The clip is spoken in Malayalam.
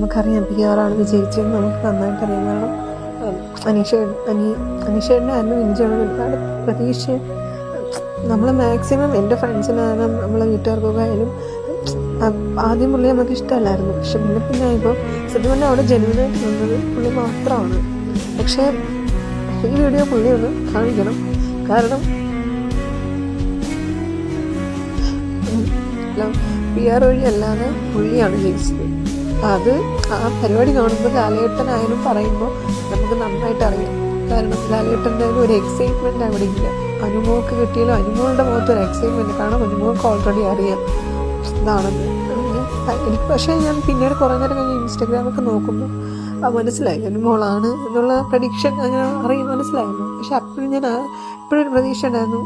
നമുക്കറിയാം PR ആണ് വിജയിച്ചതെന്ന് നമുക്ക് നന്നായിട്ട് അറിയാം. കാരണം അനീഷേട്ടൻ്റെ ആയിരുന്നു വിൻജാണ് ഒരുപാട് പ്രതീക്ഷ. നമ്മൾ മാക്സിമം എൻ്റെ ഫ്രണ്ട്സിനായാലും നമ്മളെ വീട്ടുകാർക്കൊക്കെ ആയാലും ആദ്യം പുള്ളി നമുക്ക് ഇഷ്ടമല്ലായിരുന്നു. പക്ഷെ പിന്നെ ആയപ്പോൾ സത്യം പറഞ്ഞാൽ അവിടെ ജെന്യുവനായിട്ട് നിന്നത് പുള്ളി മാത്രമാണ്. പക്ഷേ ഈ വീഡിയോ പുള്ളി ഒന്ന് കാണിക്കണം. കാരണം PR വഴി അല്ലാതെ പുള്ളിയാണ് ജയിച്ചത്. അത് ആ പരിപാടി കാണുമ്പോൾ ലാലേട്ടനായാലും പറയുമ്പോൾ നമുക്ക് നന്നായിട്ട് അറിയാം. കാരണം ലാലേട്ടൻ്റെ ഒരു എക്സൈറ്റ്മെൻറ്റ് അവിടെ ഇല്ല. അനുമോൾക്ക് കിട്ടിയാലും അനുമോളുടെ മുഖത്തൊരു എക്സൈറ്റ്മെൻറ്റ്. കാരണം അനുമോൾക്ക് ഓൾറെഡി അറിയാം ഇതാണെന്ന്. എനിക്ക് പക്ഷേ ഞാൻ പിന്നീട് കുറേ നേരം കഴിഞ്ഞ് ഇൻസ്റ്റാഗ്രാമൊക്കെ നോക്കുമ്പോൾ മനസ്സിലായി അനുമോളാണ് എന്നുള്ള പ്രഡിക്ഷൻ അങ്ങനെ മനസ്സിലായിരുന്നു. പക്ഷെ അപ്പോഴും ഞാൻ എപ്പോഴും ഒരു പ്രതീക്ഷ ഉണ്ടായിരുന്നു